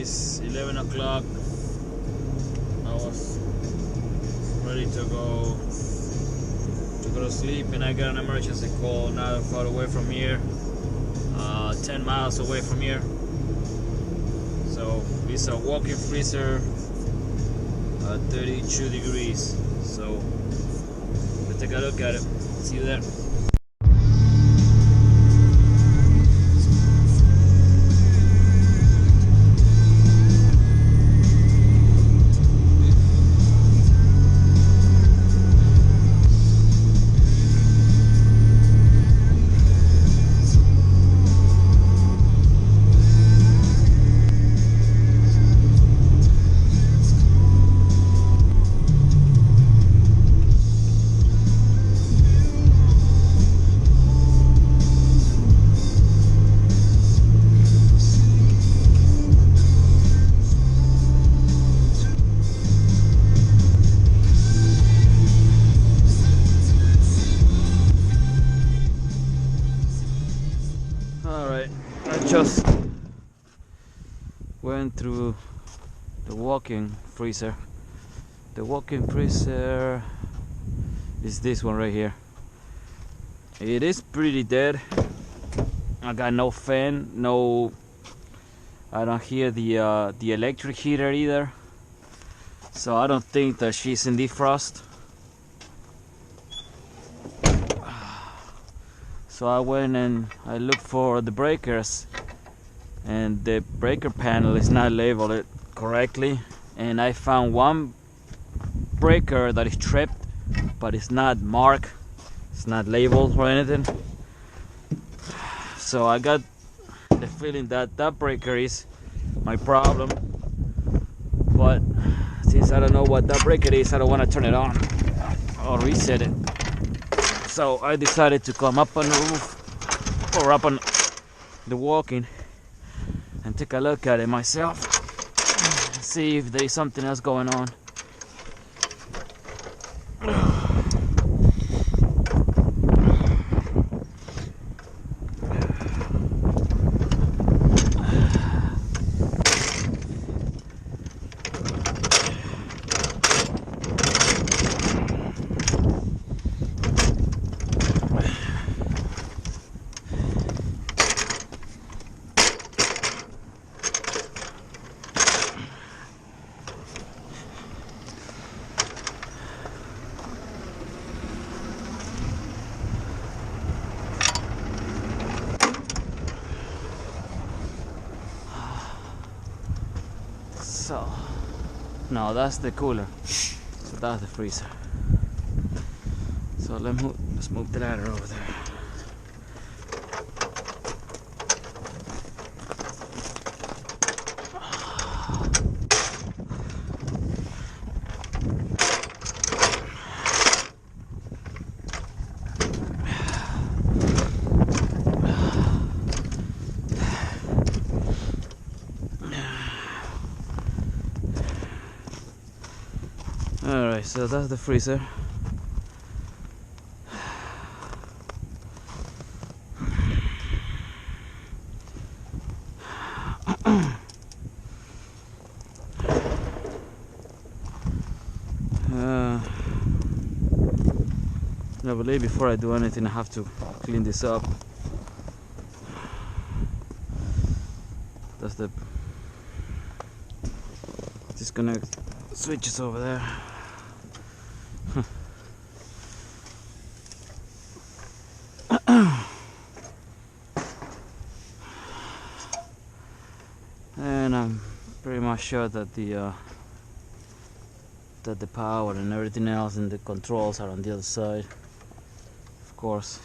is 11 o'clock. I was ready to go to sleep, and I got an emergency call not far away from here, 10 miles away from here. So it's a walk-in freezer at 32 degrees. So let's take a look at it. See you there. Alright, I just went through the walk-in freezer. The walk-in freezer is this one right here. It is pretty dead. I got no fan, no, I don't hear the electric heater either. So I don't think that she's in defrost. So I went and I looked for the breakers, and the breaker panel is not labeled correctly, and I found one breaker that is tripped, but it's not marked, it's not labeled or anything. So I got the feeling that that breaker is my problem, but since I don't know what that breaker is, I don't want to turn it on or reset it. So I decided to come up on the roof or up on the walk-in and take a look at it myself, see if there is something else going on. So, no, that's the cooler. So that's the freezer. So let's move the ladder over there. Alright, so that's the freezer. I believe before I do anything I have to clean this up. That's the disconnect switches over there. And I'm pretty much sure that the power and everything else and the controls are on the other side, of course.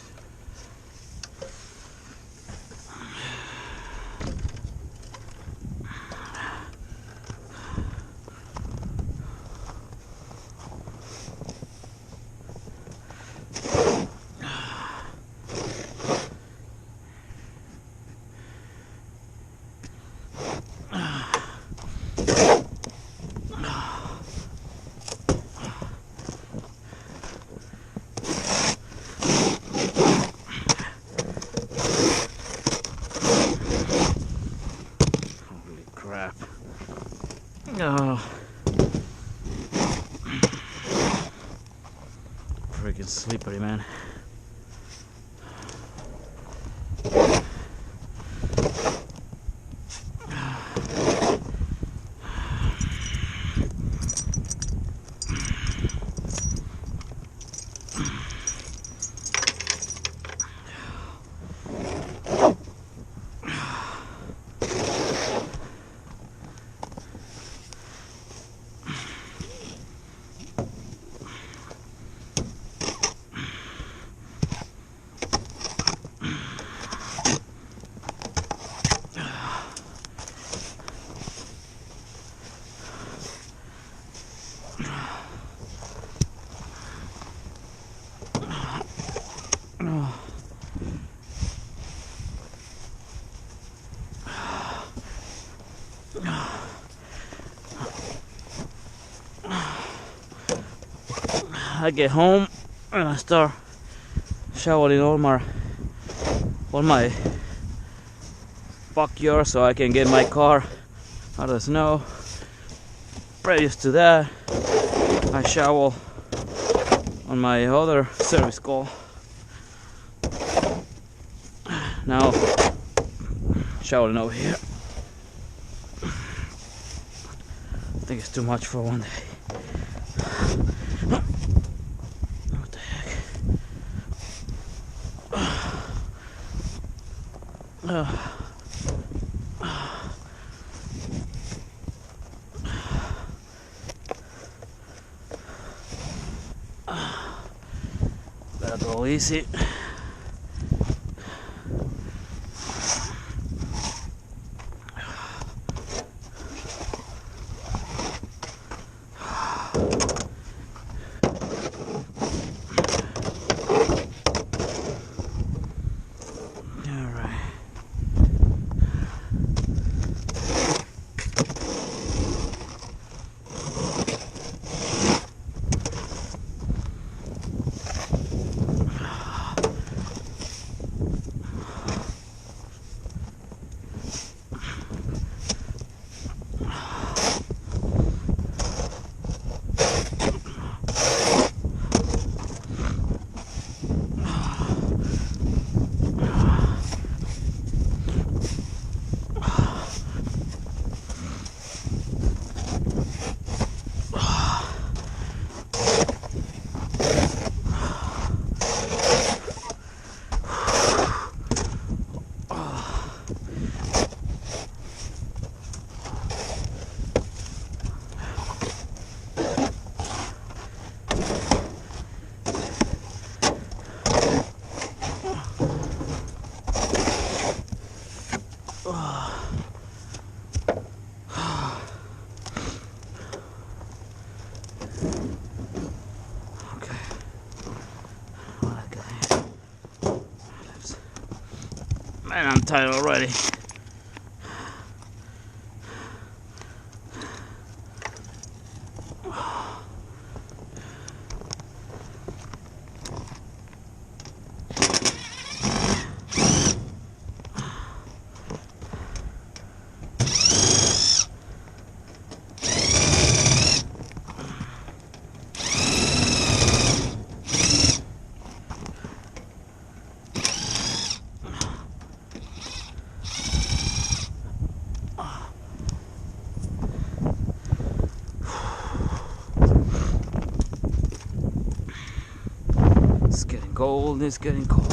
Crap. Oh, freaking slippery, man. I get home and I start showering all my backyard so I can get my car out of the snow. Previous to that, I shower on my other service call. Now showering over here. I think it's too much for one day. What the heck? Better go easy. Man, I'm tired already. It's getting cold, it's getting cold.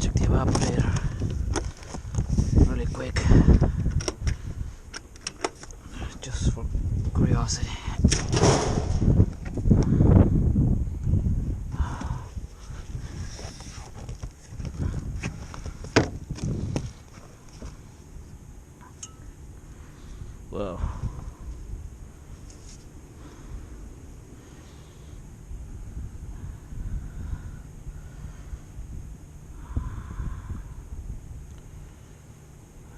Check the evaporator really quick, just for curiosity. Whoa.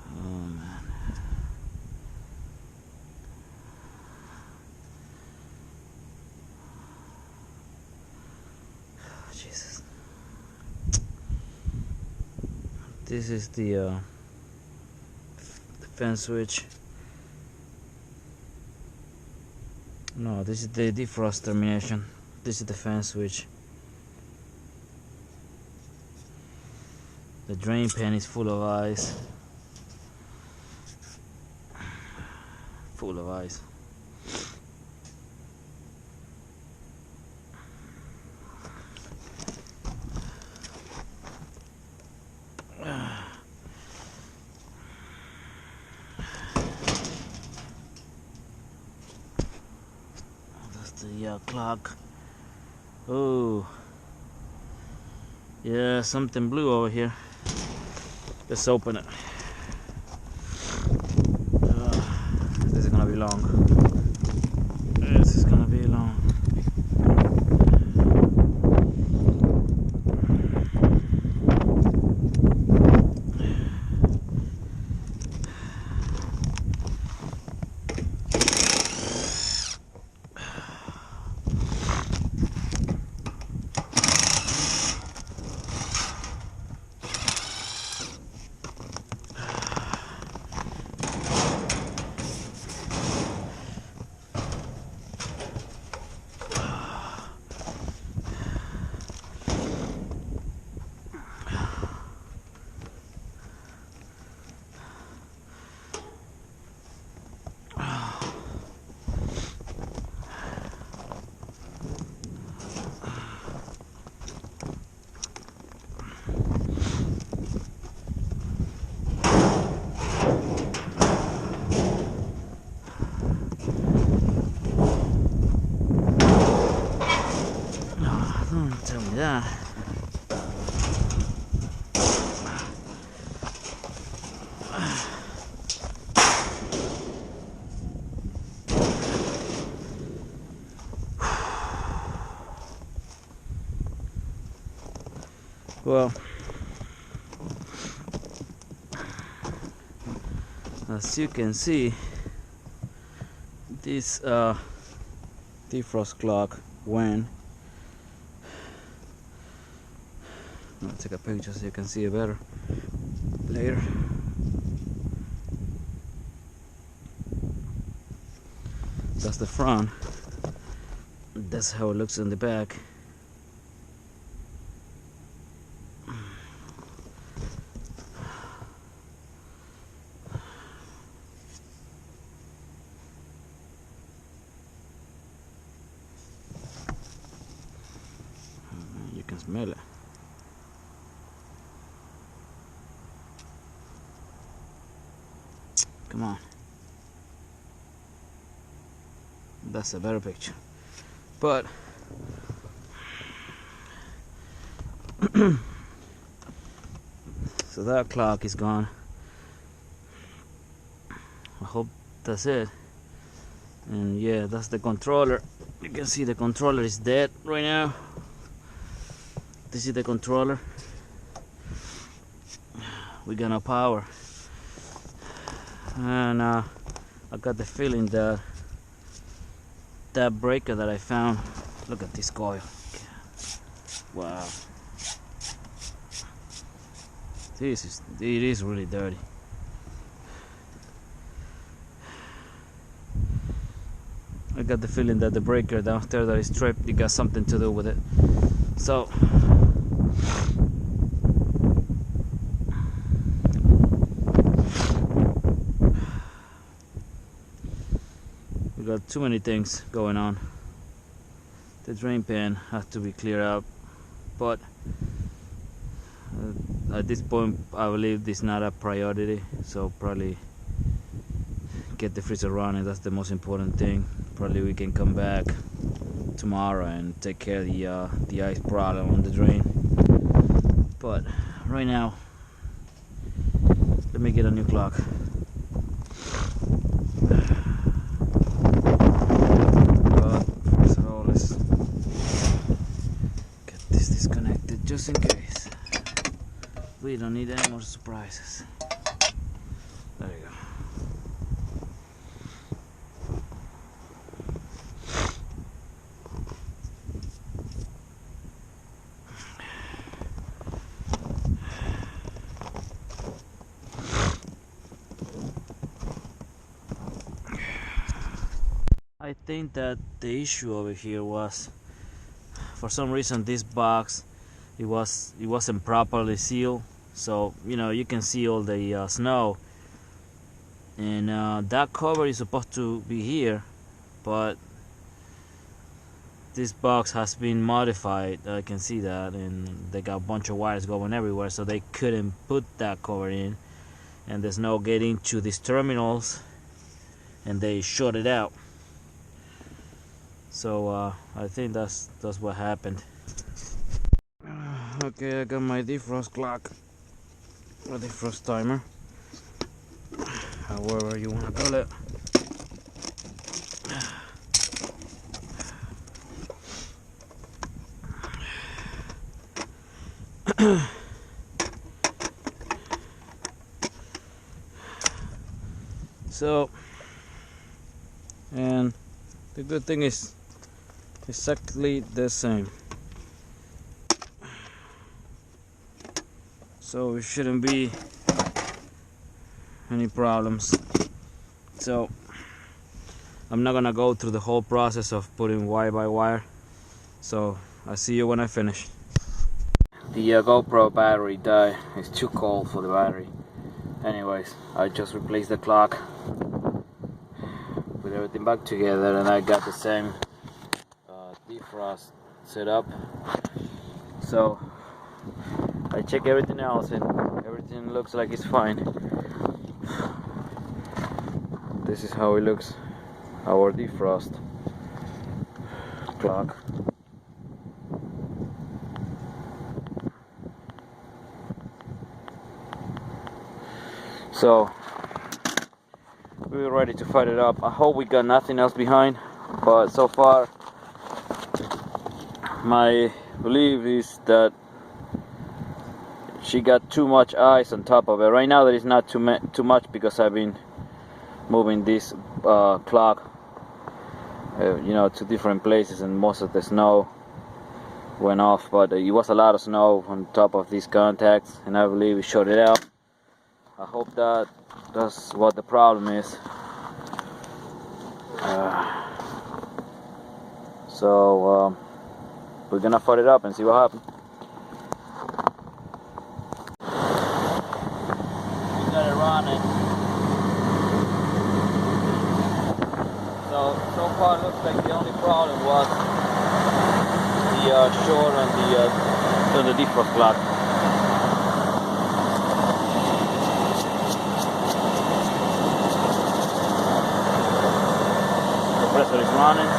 Oh man. Jesus. This is the fan switch. No, this is the defrost termination. This is the fan switch. The drain pan is full of ice. Full of ice. That's the clock. Oh, yeah, something blue over here. Let's open it. This is gonna be long. This is gonna be long. Don't tell me that. Well, as you can see, this defrost clock went. I'll take a picture so you can see it better later. That's the front. That's how it looks in the back. You can smell it. Come on. That's a better picture. But so that clock is gone. I hope that's it. And yeah, that's the controller. You can see the controller is dead right now. This is the controller. We got no power. And I got the feeling that that breaker that I found, look at this coil. Wow, it is really dirty. I got the feeling that the breaker downstairs that is tripped, it got something to do with it. So we got too many things going on. The drain pan has to be cleared out, but at this point I believe this is not a priority, so probably get the freezer running. That's the most important thing. Probably we can come back tomorrow and take care of the ice problem on the drain, but right now let me get a new clock. Just in case. We don't need any more surprises. There you go. I think that the issue over here was, for some reason, this box it wasn't properly sealed. So you can see all the snow, and that cover is supposed to be here, but this box has been modified. I can see that, and they got a bunch of wires going everywhere, so they couldn't put that cover in, and there's no getting to these terminals, and they shut it out. So I think that's what happened. Okay, I got my defrost clock, or defrost timer, however you want to call it. So, and the good thing is exactly the same, so it shouldn't be any problems. So I'm not gonna go through the whole process of putting wire by wire, so I'll see you when I finish. The GoPro battery died. It's too cold for the battery. Anyways, I just replaced the clock, put everything back together, and I got the same defrost set up. So I check everything else, and everything looks like it's fine. This is how it looks, our defrost clock. So we're ready to fire it up. I hope we got nothing else behind, but so far my belief is that she got too much ice on top of it. Right now there is not too much, because I've been moving this clock to different places, and most of the snow went off, but it was a lot of snow on top of these contacts, and I believe we shut it out. I hope that's what the problem is. So we're gonna fire it up and see what happens. We got it running. So far it looks like the only problem was the short on the defrost clock. Compressor is running,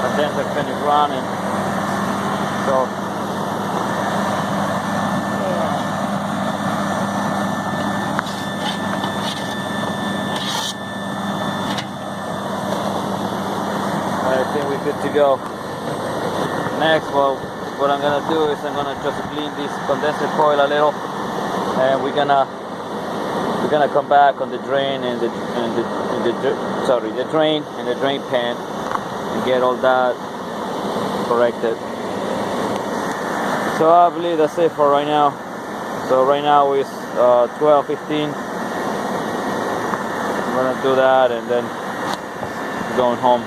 condenser fan is running, so I think we're good to go. Next, well, what I'm gonna do is I'm gonna just clean this condenser coil a little, and we're gonna come back on the drain and the drain and the drain pan and get all that corrected. So I believe that's it for right now. So right now it's 12:15. I'm gonna do that and then going home.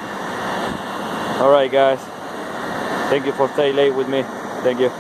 Alright guys, thank you for staying late with me. Thank you.